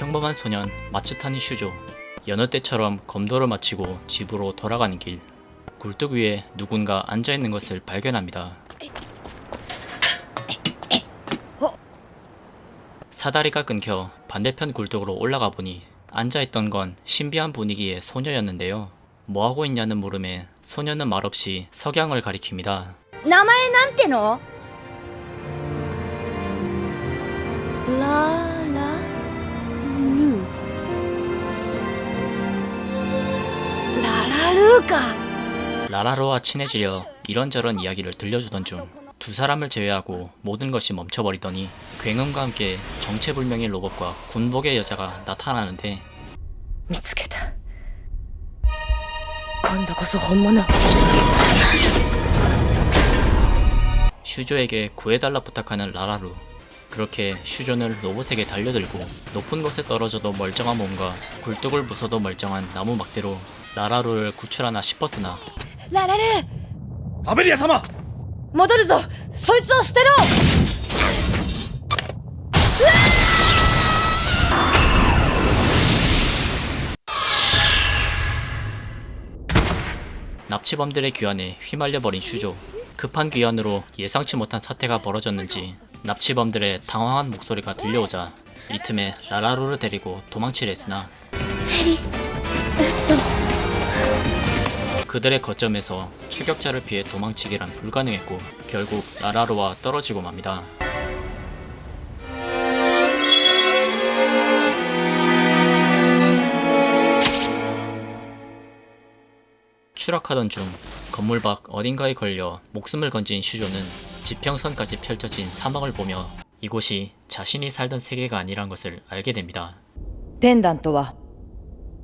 평범한 소년 마츠타니 슈조. 여느 때처럼 검도를 마치고 집으로 돌아가는 길. 굴뚝 위에 누군가 앉아있는 것을 발견합니다. 사다리가 끊겨 반대편 굴뚝으로 올라가 보니 앉아있던 건 신비한 분위기의 소녀였는데요. 뭐하고 있냐는 물음에 소녀는 말없이 석양을 가리킵니다. 名前なんての？ララルララルーか。 라라로와 친해지려 이런저런 이야기를 들려주던 중 두 사람을 제외하고 모든 것이 멈춰버리더니 굉음과 함께 정체불명의 로봇과 군복의 여자가 나타나는데 見つけた。今度こそ本物。 슈조에게 구해달라 부탁하는 라라루. 그렇게 슈조는 로봇에게 달려들고 높은 곳에 떨어져도 멀쩡한 몸과 굴뚝을 부숴도 멀쩡한 나무 막대로 라라루를 구출하나 싶었으나 ララルー、アベリア様、戻るぞ。そいつを捨てろ。 납치범들의 귀환에 휘말려버린 슈조. 급한 귀환으로 예상치 못한 사태가 벌어졌는지 납치범들의 당황한 목소리가 들려오자 이 틈에 라라루를 데리고 도망치려 했으나 ヘリ、그들의 거점에서 추격자를 피해 도망치기란 불가능했고 결국 라라루와 떨어지고 맙니다. 추락하던 중 건물 밖 어딘가에 걸려 목숨을 건진 슈조는 지평선까지 펼쳐진 사막을 보며 이곳이 자신이 살던 세계가 아니란 것을 알게 됩니다. ペンダントは？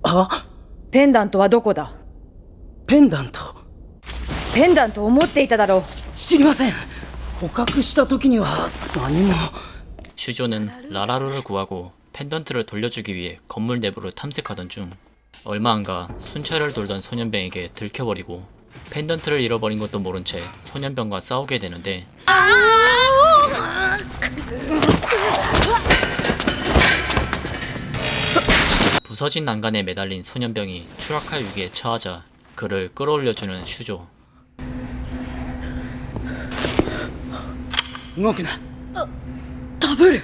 あ、ペンダントはどこだ？ペンダント、ペンダントを持っていただろう。知りません。捕獲した時には何も。 슈조는 라라루를 구하고 펜던트를 돌려주기 위해 건물 내부를 탐색하던 중 얼마 안가 순찰을 돌던 소년병에게 들켜버리고 펜던트를 잃어버린 것도 모른 채 소년병과 싸우게 되는데 부서진 난간에 매달린 소년병이 추락할 위기에 처하자 그를 끌어올려주는 슈조. 動くな。ダブル。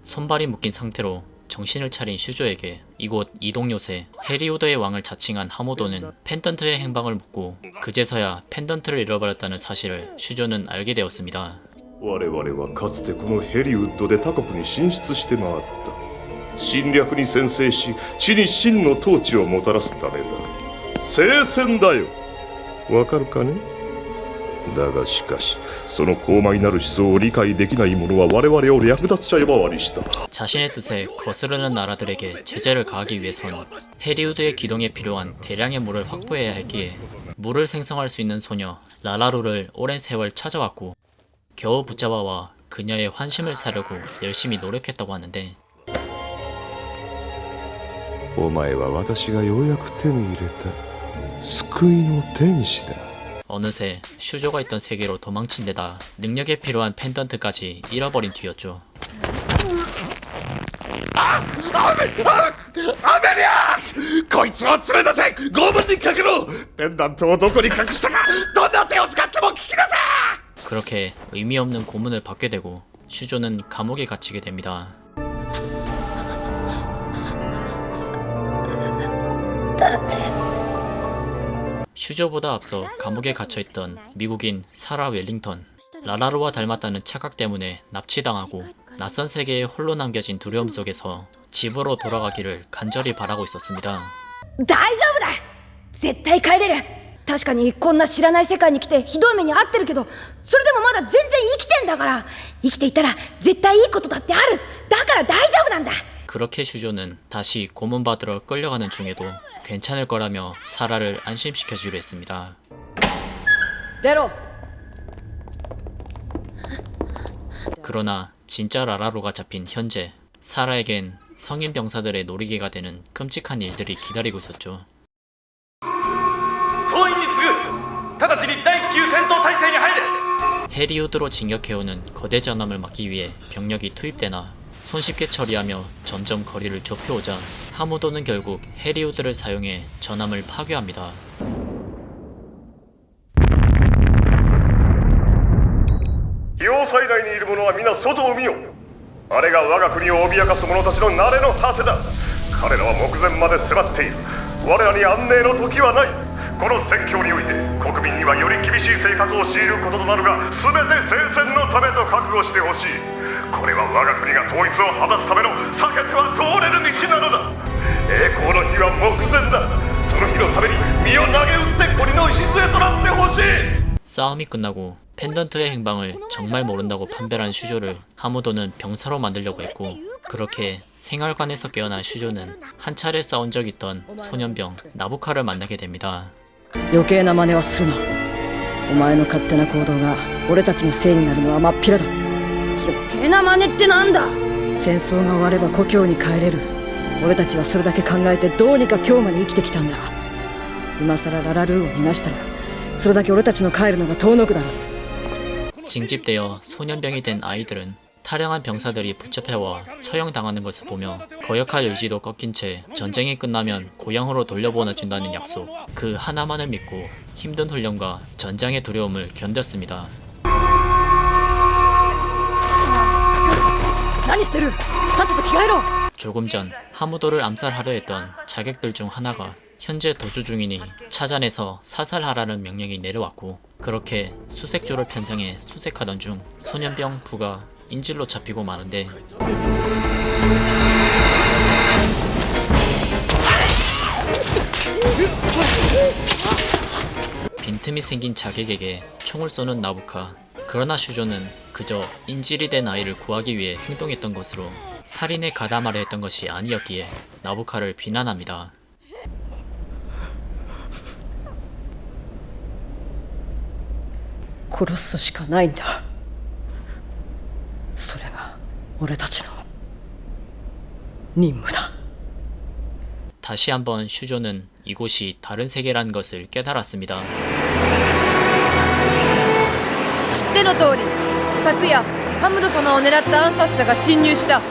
손발이 묶인 상태로 정신을 차린 슈조에게 이곳 이동요새 헤리우드의 왕을 자칭한 하모도는 펜던트의 행방을 묻고 그제서야 펜던트를 잃어버렸다는 사실을 슈조는 알게 되었습니다. 我々はかつてこのヘリウッドで他国に進出して回った。侵略に先制し、地に真の統治をもたらすためだ。聖戦だよ。わかるかね？だがしかし、その高邁なる思想を理解できない者は我々を略奪者呼ばわりした。 자신의 뜻에 거스르는 나라들에게 제재를 가하기 위해선 헤리우드의 기동에 필요한 대량의 물을 확보해야 했기에 물을 생성할 수 있는 소녀 라라루를 오랜 세월 찾아왔고 겨우 붙잡아와 그녀의 환심을 사려고 열심히 노력했다고 하는데 お前は私がようやく手に入れた救いの天使だ。 어느새 슈조가 있던 세계로 도망친 데다 능력에 필요한 펜던트까지 잃어버린 뒤였죠. アベリア！こいつを連れ出せ！拷問にかけろ！ペンダントをどこに隠したかどんな手を使っても聞き出せ！ 그렇게 의미 없는 고문을 받게 되고 슈조는 감옥에 갇히게 됩니다. 슈조보다 앞서 감옥에 갇혀있던 미국인 사라 웰링턴. 라라루와 닮았다는 착각 때문에 납치당하고 낯선 세계에 홀로 남겨진 두려움 속에서 집으로 돌아가기를 간절히 바라고 있었습니다. 大丈夫だ。絶対帰れる。確かにこんな知らない世界に来てひどい目に遭ってるけど、それでもまだ全然生きてんだから。生きていたら絶対いいことだってある。だから大丈夫なんだ。 그렇게 슈조는 다시 고문받으러 끌려가는 중에도 괜찮을 거라며 사라를 안심시켜주려 했습니다. 出ろ。 그러나 진짜 라라루가 잡힌 현재 사라에겐 성인 병사들의 놀이개가 되는 끔찍한 일들이 기다리고 있었죠. 総員に次ぐ直ちに第9戦闘態勢に入れ。 해리우드로 진격해오는 거대 전함을 막기 위해 병력이 투입되나 손쉽게 처리하며 점점 거리를 좁혀오자 하무도는 결국 해리우드를 사용해 전함을 파괴합니다.要塞内にいる者は皆外を見よ。あれが我が国を脅かす者たちの慣れの果てだ。彼らは目前まで迫っている。我らに安寧の時はない。この戦況において国民にはより厳しい生活を強いることとなるが、全て聖戦のためと覚悟してほしい。これは我が国が統一を果たすための避けては通れる道なのだ。栄光の日は目前だ。その日のために身を投げ打って国の礎となってほしい。 싸움이 끝나고 펜던트의 행방을 정말 모른다고 판별한 슈조를 하무도는 병사로 만들려고 했고, 그렇게 생활관에서 깨어난 슈조는 한 차례 싸운 적 있던 소년병 나부카를 만나게 됩니다. 余計な真似はするな。お前の勝手な行動が俺たちのせいになるのは真っ平だ。余計な真似ってなんだ。戦争が終われば故郷に帰れる。俺たちはそれだけ考えてどうにか今日まで生きてきたんだ。今さらララルーを逃がしたらそれだけ俺たちの帰るのが遠のくだろう。 징집되어 소년병이 된 아이들은 탈영한 병사들이 붙잡혀와 처형당하는 것을 보며 거역할 의지도 꺾인 채 전쟁이 끝나면 고향으로 돌려보내준다는 약속, 그 하나만을 믿고 힘든 훈련과 전장의 두려움을 견뎠습니다. 何してる。さっさと着替えろ。 조금 전 하무도를 암살하려 했던 자객들 중 하나가 현재 도주 중이니 찾아내서 사살하라는 명령이 내려왔고, 그렇게 수색조를 편성해 수색하던 중 소년병 부가 인질로 잡히고 마는데 빈틈이 생긴 자객에게 총을 쏘는 나부카. 그러나 슈조는 그저 인질이 된 아이를 구하기 위해 행동했던 것으로 살인에 가담하려 했던 것이 아니었기에 나부카를 비난합니다. 殺すしかないんだ。それが俺たちの任務だ。 다시 한번 슈조는 이곳이 다른 세계라는 것을 깨달았습니다. 知っての通り、昨夜ハムド様を狙った暗殺者が侵入した。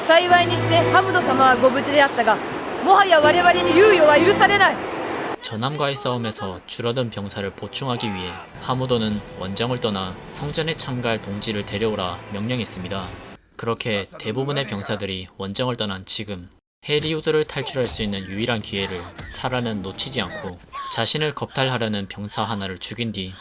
幸いにしてハムド様はご無事であったが、もはや我々に猶予は許されない。 전함과의 싸움에서 줄어든 병사를 보충하기 위해 하무도는 원정을 떠나 성전에 참가할 동지를 데려오라 명령했습니다. 그렇게 대부분의 병사들이 원정을 떠난 지금 해리우드를 탈출할 수 있는 유일한 기회를 사라는 놓치지 않고 자신을 겁탈하려는 병사 하나를 죽인 뒤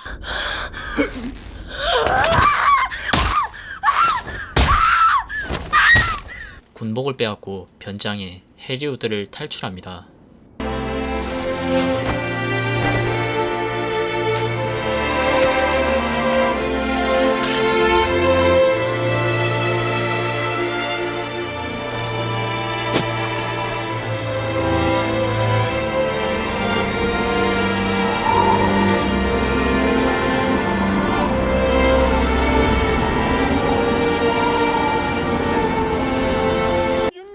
군복을 빼앗고 변장해 해리우드를 탈출합니다.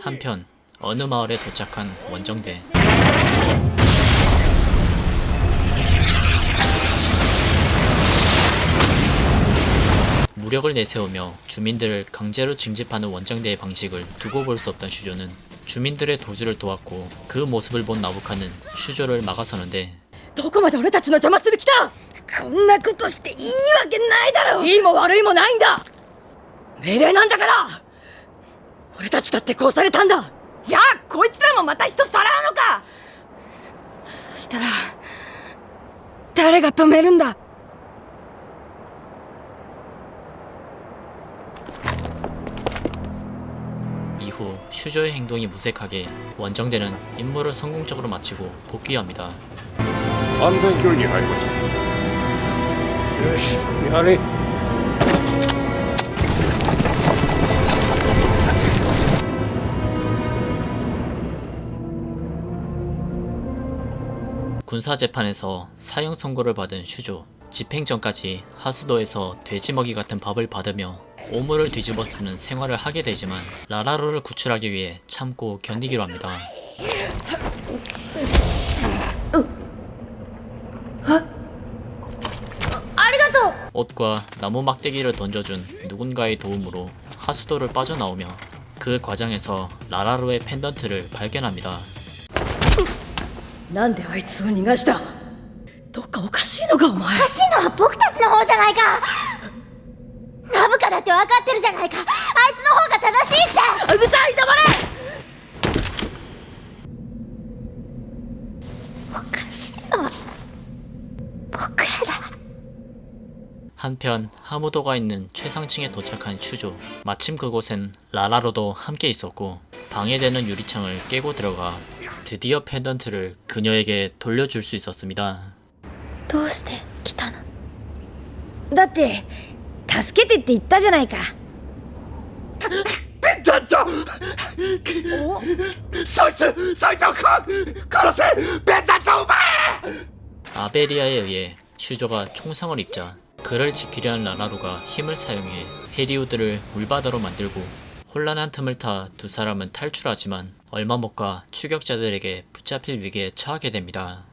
한편 어느 마을에 도착한 원정대. 무력을 내세우며 주민들을 강제로 징집하는 원정대의 방식을 두고 볼 수 없던 슈조는 주민들의 도주를 도왔고, 그 모습을 본 나부카는 슈조를 막아서는데 どこまで俺たちの邪魔する気だ。こんなことしていいわけないだろ。いいも悪いもないんだ。命令なんだから。俺たちだってこうされたんだ。じゃあこいつらもまた人さらうのか。そしたら誰が止めるんだ。 이후 슈조의 행동이 무색하게 원정대는 임무를 성공적으로 마치고 복귀합니다. 安全距離に入りました。よし見張れ。 군사 재판에서 사형 선고를 받은 슈조. 집행 전까지 하수도에서 돼지먹이 같은 밥을 받으며 오물을 뒤집어 쓰는 생활을 하게 되지만 라라루를 구출하기 위해 참고 견디기로 합니다. ありがとう。 옷과 나무 막대기를 던져준 누군가의 도움으로 하수도를 빠져나오며 그 과정에서 라라루의 펜던트를 발견합니다. なんであいつを逃がした？どっかおかしいのかお前。おかしいのは僕たちの方じゃないか。ナブカだって分かってるじゃないか。あいつの方が正しいって。うるさい、黙れ。おかしいのは僕らだ。 한편 하무도가 있는 최상층에 도착한 슈조. 마침 그곳엔 라라로도 함께 있었고 방해되는 유리창을 깨고 들어가 드디어 펜던트를 그녀에게 돌려줄 수 있었습니다. どうして来たの？だって助けてって言ったじゃないか。ペンダントそいつを殺せペンダントを奪え 아베리아에 의해 슈조가 총상을 입자 그를 지키려 한 라라루가 힘을 사용해 헤리우드를 물바다로 만들고 혼란한 틈을 타 두 사람은 탈출하지만 얼마 못 가 추격자들에게 붙잡힐 위기에 처하게 됩니다.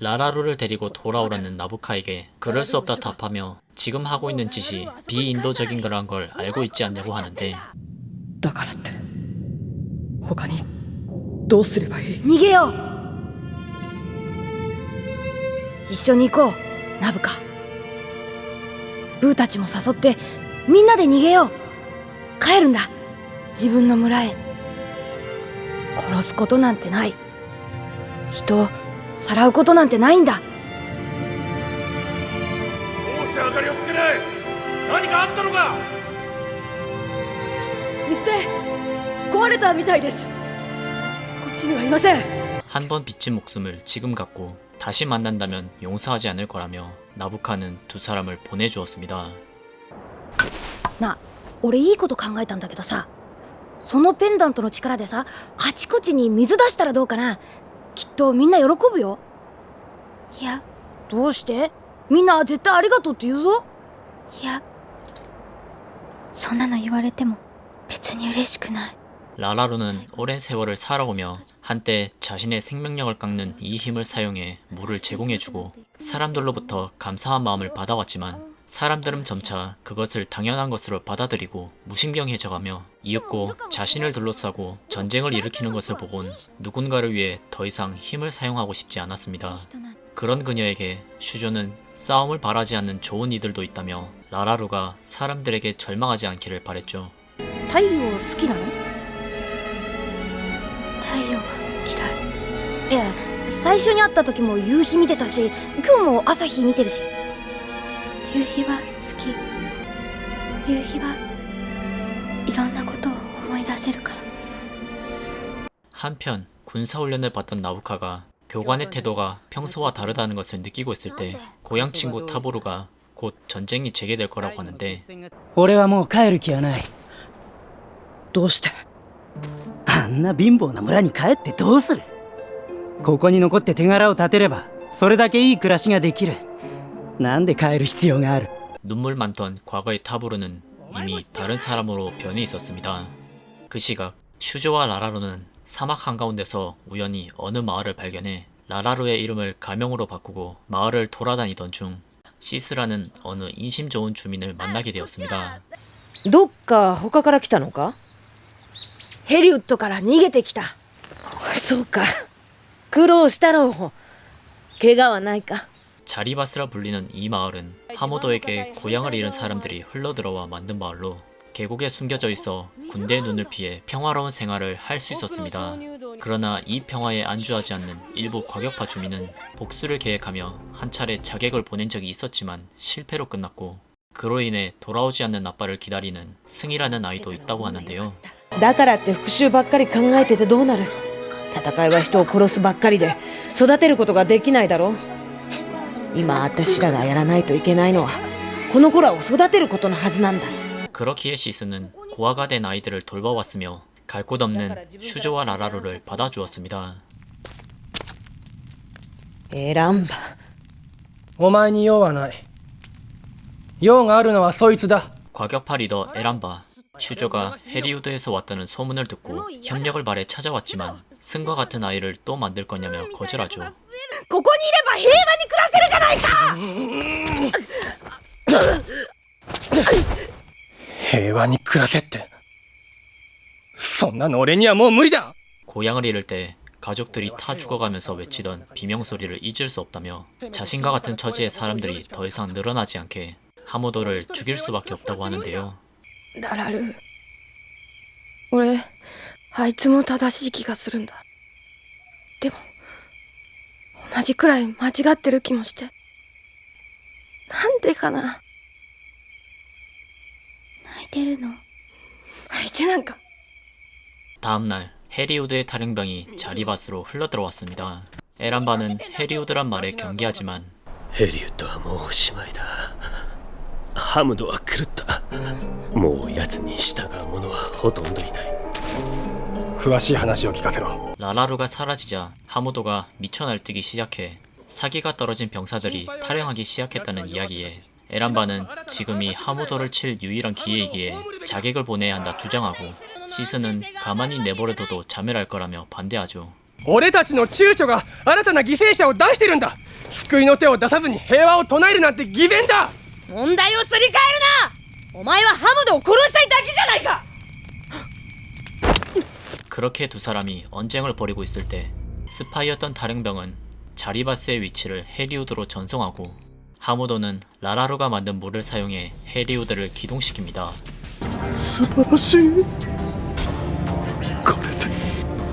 라라루를 데리고 돌아오라는 나부카에게 그럴 수 없다 답하며 지금 하고 있는 짓이 비인도적인 거란 걸 알고 있지 않냐고 하는데 だからって他にどうすればいい？逃げよう。一緒に行こう、ナブカ。ブーたちも誘ってみんなで逃げよう。帰るんだ、自分の村へ。殺すことなんてない。人をさらうことなんてないんだ。どうして明かりをつけない？何かあったのか？水で壊れたみたいです。こっちにはいません。 한 번 빚진 목숨을 지금 갖고 다시 만난다면 용서하지 않을 거라며 나부카는 두 사람을 보내주었습니다. な、俺いいこと考えたんだけどさ、そのペンダントの力でさ、あちこちに水出したらどうかな。きっとみんな喜ぶよ。いや、どうして？みんな絶対ありがとうって言うぞ。いや、そんなの言われても別に嬉しくない。 라라루는 오랜 세월을 살아오며 한때 자신의 생명력을 깎는 이 힘을 사용해 물을 제공해주고 사람들로부터 감사한 마음을 받아왔지만 사람들은 점차 그것을 당연한 것으로 받아들이고 무신경해져가며 이윽고 자신을 둘러싸고 전쟁을 일으키는 것을 보곤 누군가를 위해 더 이상 힘을 사용하고 싶지 않았습니다. 그런 그녀에게 슈조는 싸움을 바라지 않는 좋은 이들도 있다며 라라루가 사람들에게 절망하지 않기를 바랬죠. 太陽好きなの？太陽は嫌い。いや、最初に会った時も夕日見てたし、今日も朝日見てるし。夕日は好き。夕日はいろんなことを思い出せるから。 한편 군사훈련을 받던 나부카가 교관의 태도가 평소와 다르다는 것을 느끼고 있을 때 고향 친구 타보루가 곧 전쟁이 재개될 거라고 하는데 俺はもう帰る気はない。どうして？あんな貧乏な村に帰ってどうする？ここに残って手柄を立てればそれだけいい暮らしができる。なんで帰る必要がある？ 눈물 많던 과거의 타부르는 이미 다른 사람으로 변해 있었습니다. 그 시각 슈조와 라라루는 사막 한가운데서 우연히 어느 마을을 발견해 라라루의 이름을 가명으로 바꾸고 마을을 돌아다니던 중 시스라는 어느 인심 좋은 주민을 만나게 되었습니다. どっか他から来たのか？ヘリウッドから逃げてきた。そうか。苦労したろう。怪我はないか？ 자리바스라 불리는 이 마을은 하모도에게 고향을 잃은 사람들이 흘러들어와 만든 마을로 계곡에 숨겨져 있어 군대의 눈을 피해 평화로운 생활을 할 수 있었습니다. 그러나 이 평화에 안주하지 않는 일부 과격파 주민은 복수를 계획하며 한 차례 자객을 보낸 적이 있었지만 실패로 끝났고 그로 인해 돌아오지 않는 아빠를 기다리는 승이라는 아이도 있다고 하는데요. だからって復讐ばっかり考えててどうなる？戦いは人を殺すばっかりで育てることができないだろう。今私らがやらないといけないのはこの子らを育てることのはずなんだ。 그렇기에 시스는 고아가 된 아이들을 돌봐왔으며 갈 곳 없는 슈조와 라라루를 받아주었습니다. 選んば。お前に用はない。用があるのはそいつだ。 과격파 리더 에란바. 슈조가 해리우드에서 왔다는 소문을 듣고 협력을 바래 찾아왔지만 승과 같은 아이를 또 만들 거냐며 거절하죠. ここにいれば平和に暮らせるじゃないか。平和に暮らせって。そんなの俺にはもう無理だ。 고향을 잃을 때 가족들이 타 죽어가면서 외치던 비명소리를 잊을 수 없다며 자신과 같은 처지의 사람들이 더 이상 늘어나지 않게 하모도를 죽일 수밖에 없다고 하는데요. ララル、俺あいつも正しい気がするんだ。でも同じくらい間違ってる気もして。なんでかな。泣いてるの？相手なんか。 다음날 해리우드의 탈영병이 자리밭으로 흘러들어왔습니다. 에란바는 해리우드란 말에 경계하지만 ヘリウッドはもうおしまいだ。ハムドは狂った。もう奴に従う者はほとんどいない。詳しい話を聞かせろ。 라라루가 사라지자 하무도가 미쳐 날뛰기 시작해 사기가 떨어진 병사들이 탈영하기 시작했다는 이야기에 에란바는 지금이 하무도를 칠 유일한 기회이기에 자객을 보내야 한다 주장하고 시스는 가만히 내버려둬도 자멸할 거라며 반대하죠. 俺たちの躊躇が新たな犠牲者を出してるんだ。救いの手を出さずに平和を唱えるなんて偽善だ。問題をすり替えるな。お前はハムドを殺したいだけじゃないか。 그렇게 두 사람이 언쟁을 벌이고 있을 때 스파이였던 탈영병은 자리바스의 위치를 해리우드로 전송하고 하무도는 라라루가 만든 물을 사용해 해리우드를 기동시킵니다. 素晴らしい。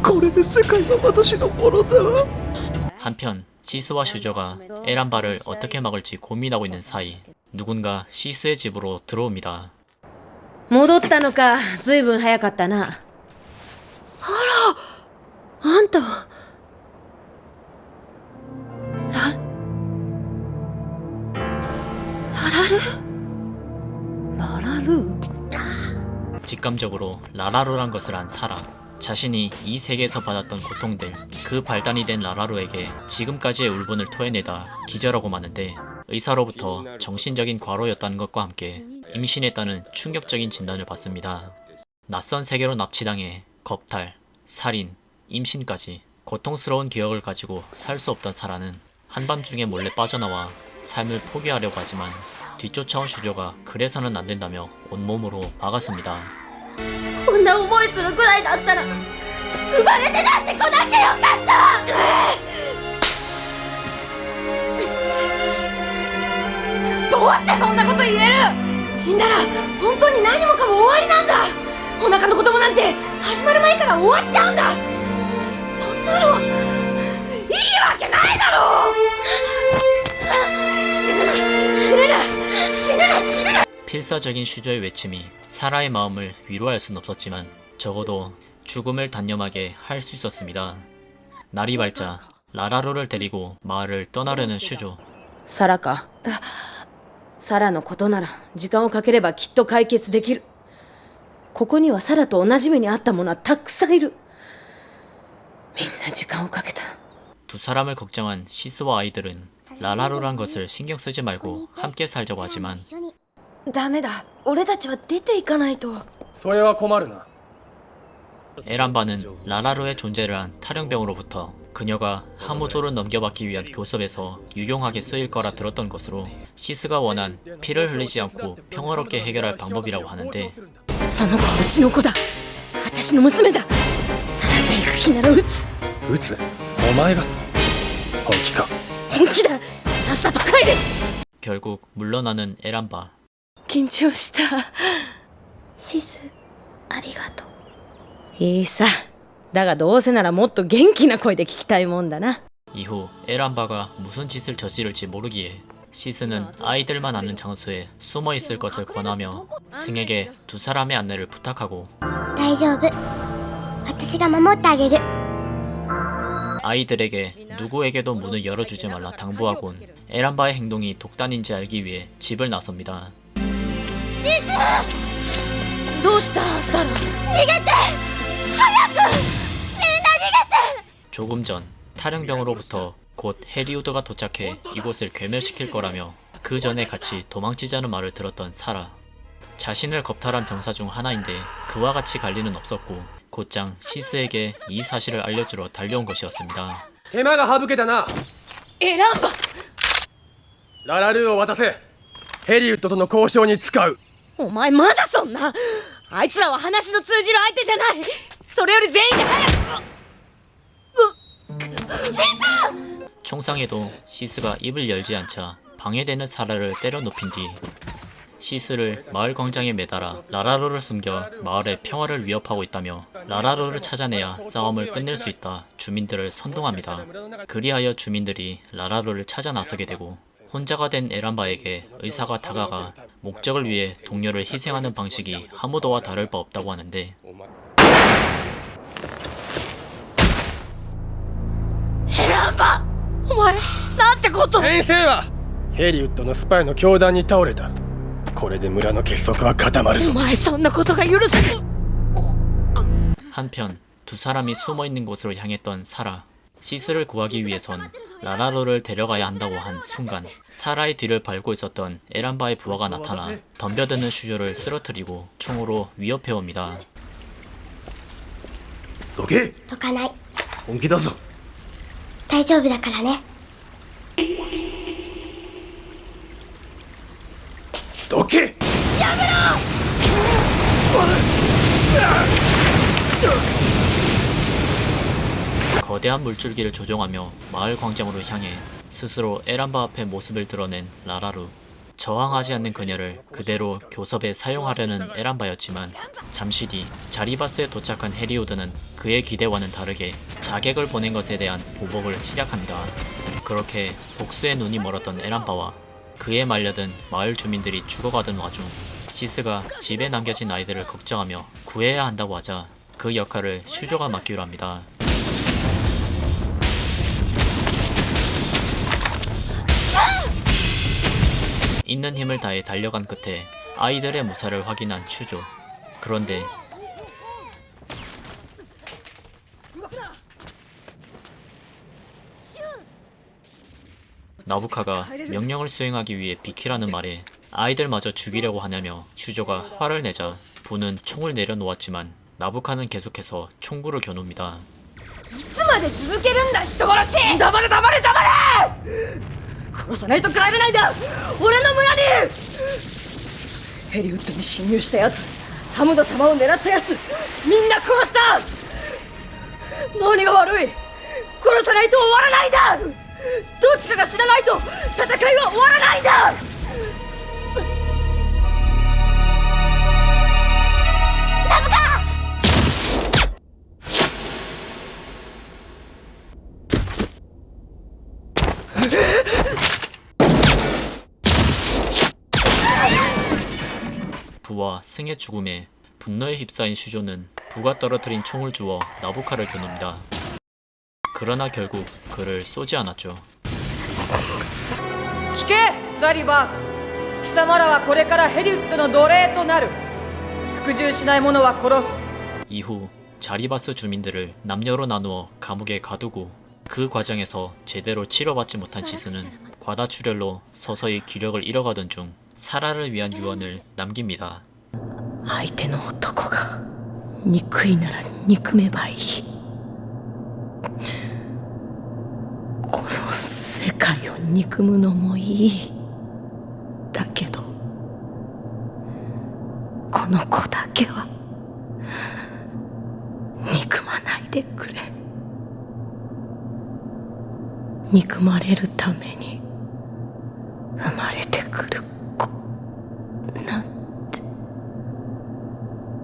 これで世界は私のものだ。 한편 시스와 슈저가 에란바를 어떻게 막을지 고민하고 있는 사이 누군가 시스의 집으로 들어옵니다. 戻ったのか。ずいぶん早かったな。サラ、あんたはララル。 직감적으로 라라루란 것을 안 사라. 자신이 이 세계에서 받았던 고통들, 그 발단이 된 라라루에게 지금까지의 울분을 토해내다 기절하고 마는데 의사로부터 정신적인 과로였다는 것과 함께 임신했다는 충격적인 진단을 받습니다. 낯선 세계로 납치당해 겁탈, 살인, 임신까지 고통스러운 기억을 가지고 살 수 없던 사라는 한밤중에 몰래 빠져나와 삶을 포기하려고 하지만 뒤쫓아온 슈조가 그래서는 안 된다며 온몸으로 막았습니다. こんな思いするくらいだったら生まれてなんて来なきゃよかった。どうしてそんなこと言える。死んだら本当に何もかも終わりなんだ。お腹の子供なんて始まる前から終わっちゃうんだ。そんなのいいわけないだろう。死ぬな死ぬな死ぬな死ぬな。 필사적인 슈조의 외침이 사라의 마음을 위로할 순 없었지만 적어도 죽음을 단념하게 할 수 있었습니다. 날이 밝자 라라루를 데리고 마을을 떠나려는 슈조. サラか。サラのことなら時間をかければきっと解決できる。ここにはサラと同じ目にあった者はたくさんいる。みんな時間をかけた。 두 사람을 걱정한 시스와 아이들은 라라루란 것을 신경 쓰지 말고 함께 살자고 하지만 ダメだ。俺たちは出ていかないと。それは困るな。 에란바는 라라루의 존재를 한 탈영병으로부터 그녀가 하무도를 넘겨받기 위한 교섭에서 유용하게 쓰일 거라 들었던 것으로 시스가 원한 피를 흘리지 않고 평화롭게 해결할 방법이라고 하는데 その子はうちの子だ。私の娘だ。さらっていく気なら撃つ。撃つ？お前が？本気か？本気だ。さっさと帰れ。 결국 물러나는 에란바. 緊張した。シス、ありがとう。いいさ。だがどうせならもっと元気な声で聞きたいもんだな。 이후 에란바가 무슨 짓을 저지를지 모르기에 시스는 아이들만 아는 장소에 숨어 있을 것을 권하며 승에게 두 사람의 안내를 부탁하고 大丈夫。私が守ってあげる。 아이들에게 누구에게도 문을 열어주지 말라 당부하곤 에란바의 행동이 독단인지 알기 위해 집을 나섭니다. どうしたサラ。 조금 전 탈영병으로부터 곧 해리우드가 도착해 이곳을 괴멸시킬 거라며 그 전에 같이 도망치자는 말을 들었던 사라. 자신을 겁탈한 병사 중 하나인데 그와 같이 갈 리는 없었고 곧장 시스에게 이 사실을 알려주러 달려온 것이었습니다. 手間が省けたな。エランバララルーを渡せ。ヘリウッドとの交渉に使う。お前まだそんな。あいつらは話の通じる相手じゃない。それより全員で早く。 총상에도 시스가 입을 열지 않자 방해되는 사라를 때려 눕힌 뒤 시스를 마을 광장에 매달아 라라로를 숨겨 마을의 평화를 위협하고 있다며 라라로를 찾아내야 싸움을 끝낼 수 있다 주민들을 선동합니다. 그리하여 주민들이 라라로를 찾아 나서게 되고 혼자가 된 에란바에게 의사가 다가가 목적을 위해 동료를 희생하는 방식이 하무도와 다를 바 없다고 하는데 お前なんてこと。先生はヘリウッドのスパイの教団に倒れた。これで村の結束は固まるぞ。お前そんなことが許せ。 한편 두 사람이 숨어있는 곳으로 향했던 사라. 시스를 구하기 위해선 라라로를 데려가야 한다고 한 순간 사라의 뒤를 밟고 있었던 에란바의 부하가 나타나 덤벼드는 슈조를 쓰러뜨리고 총으로 위협해옵니다. どけ。どかない。本気だぞ。大丈夫だからね。どけ。 거대한 물줄기를 조종하며 마을 광장으로 향해 스스로 에란바 앞에 모습을 드러낸 라라루. 저항하지 않는 그녀를 그대로 교섭에 사용하려는 에란바였지만 잠시 뒤 자리바스에 도착한 헤리오드는 그의 기대와는 다르게 자객을 보낸 것에 대한 보복을 시작합니다. 그렇게 복수의 눈이 멀었던 에란바와 그에 말려든 마을 주민들이 죽어가던 와중 시스가 집에 남겨진 아이들을 걱정하며 구해야 한다고 하자 그 역할을 슈조가 맡기로 합니다. 있는 힘을 다해 달려간 끝에 아이들의 무사를 확인한 슈조. 그런데 나부카가 명령을 수행하기 위해 비키라는 말에 아이들마저 죽이려고 하냐며 슈조가 화를 내자 부는 총을 내려놓았지만 나부카는 계속해서 총구를 겨눕니다. いつまで続けるんだ人殺し。黙れ黙れ黙れ。殺さないと帰れないんだ俺の村に。ヘリウッドに侵入したやつ、ハムド様を狙ったやつ、みんな殺した。何が悪い。殺さないと終わらないんだ。どっちかが死なないと戦いは終わらないんだ。ナブカ。부와 승의 죽음에 분노에 휩싸인 슈조는 부가 떨어뜨린 총을 주워 나부카를 겨눕니다. 그러나 결국 그를 쏘지 않았죠. 聞けザリバース。貴様らはこれからヘリウッドの奴隷となる。服従しない者は殺す。 이후 자리바스 주민들을 남녀로 나누어 감옥에 가두고 그 과정에서 제대로 치료받지 못한 시스는 과다출혈로 서서히 기력을 잃어가던 중 사라를 위한 유언을 남깁니다. 相手の男が憎いなら憎めばいい。この世界を憎むのもいい。だけどこの子だけは憎まないでくれ。憎まれるために生まれてくる子なんて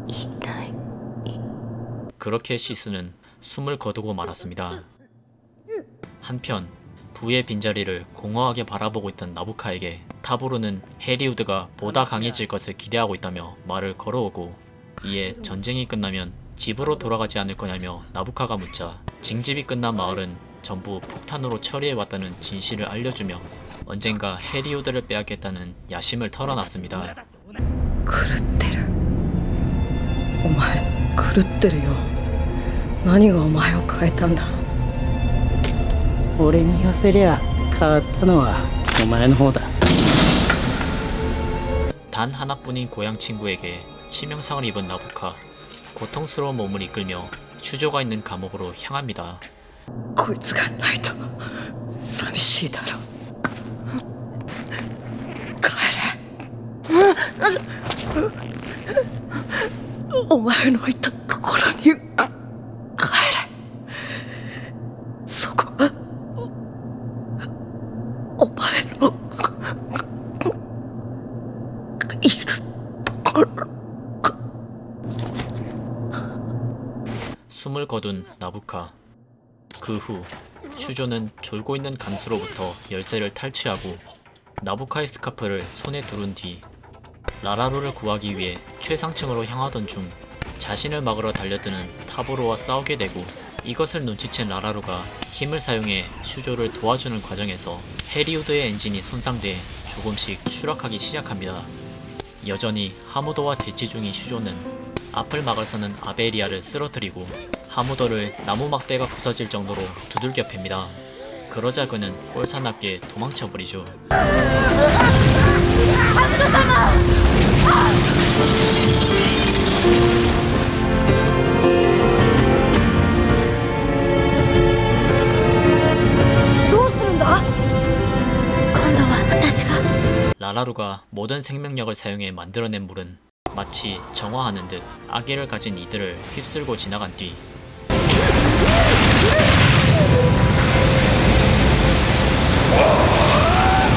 いない。 그렇게 시스는 숨을 거두고 말았습니다. 한편 부의 빈자리를 공허하게 바라보고 있던 나부카에게 타부르는 헤리우드가 보다 강해질 것을 기대하고 있다며 말을 걸어오고 이에 전쟁이 끝나면 집으로 돌아가지 않을 거냐며 나부카가 묻자 징집이 끝난 마을은 전부 폭탄으로 처리해왔다는 진실을 알려주며 언젠가 헤리우드를 빼앗겠다는 야심을 털어놨습니다. 狂ってる。お前狂ってるよ。何がお前を変えたんだ。俺に言わせりゃ変わったのはお前の方だ。단 하나뿐인 고향 친구에게 치명상을 입은 나부카. 고통스러운 몸을 이끌며 슈조가 있는 감옥으로 향합니다. こいつがないと寂しいだろ。帰れ。お前のいたところに帰れ。そこはお前のいるところ。 숨을 거둔 나부카. 그 후 슈조는 졸고 있는 간수로부터 열쇠를 탈취하고 나부카의 스카프를 손에 두른 뒤 라라루를 구하기 위해 최상층으로 향하던 중 자신을 막으러 달려드는 타부로와 싸우게 되고, 이것을 눈치챈 라라루가 힘을 사용해 슈조를 도와주는 과정에서 해리우드의 엔진이 손상돼 조금씩 추락하기 시작합니다. 여전히 하무도와 대치 중인 슈조는 앞을 막아서는 아베리아를 쓰러뜨리고 하무도를 나무 막대가 부서질 정도로 두들겨 팹니다. 그러자 그는 꼴사납게 도망쳐버리죠. 라라루가 모든 생명력을 사용해 만들어낸 물은 마치 정화하는 듯 아기를 가진 이들을 휩쓸고 지나간 뒤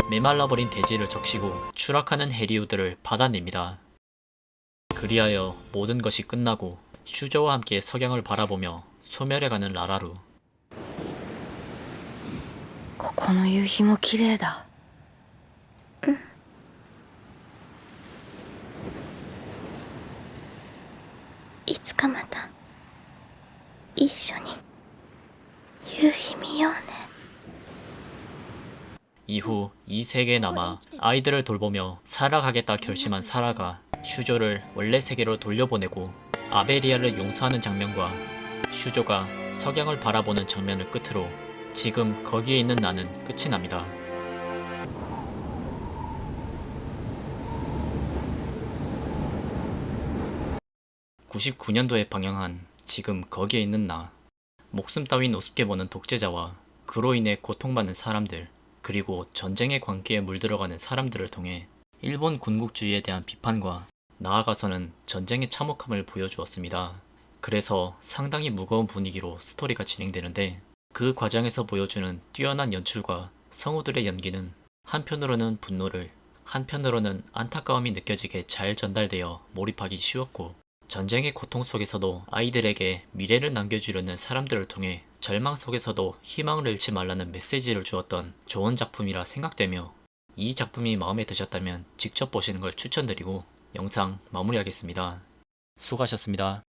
메말라버린 대지를 적시고 추락하는 해리우드를 받아냅니다. 그리하여 모든 것이 끝나고 슈조와 함께 석양을 바라보며 소멸해가는 라라루. ここの夕日も綺麗だ。いつかまた一緒に夕日見ようね。 이후 이 세계에 남아 아이들을 돌보며 살아가겠다 결심한 사라가 슈조를 원래 세계로 돌려보내고 아베리아를 용서하는 장면과 슈조가 석양을 바라보는 장면을 끝으로 지금 거기에 있는 나는 끝이 납니다. 99년도에 방영한 지금 거기에 있는 나. 목숨 따윈 우습게 보는 독재자와 그로 인해 고통받는 사람들, 그리고 전쟁의 광기에 물들어가는 사람들을 통해 일본 군국주의에 대한 비판과 나아가서는 전쟁의 참혹함을 보여주었습니다. 그래서 상당히 무거운 분위기로 스토리가 진행되는데, 그 과정에서 보여주는 뛰어난 연출과 성우들의 연기는 한편으로는 분노를, 한편으로는 안타까움이 느껴지게 잘 전달되어 몰입하기 쉬웠고, 전쟁의 고통 속에서도 아이들에게 미래를 남겨주려는 사람들을 통해 절망 속에서도 희망을 잃지 말라는 메시지를 주었던 좋은 작품이라 생각되며, 이 작품이 마음에 드셨다면 직접 보시는 걸 추천드리고 영상 마무리하겠습니다. 수고하셨습니다.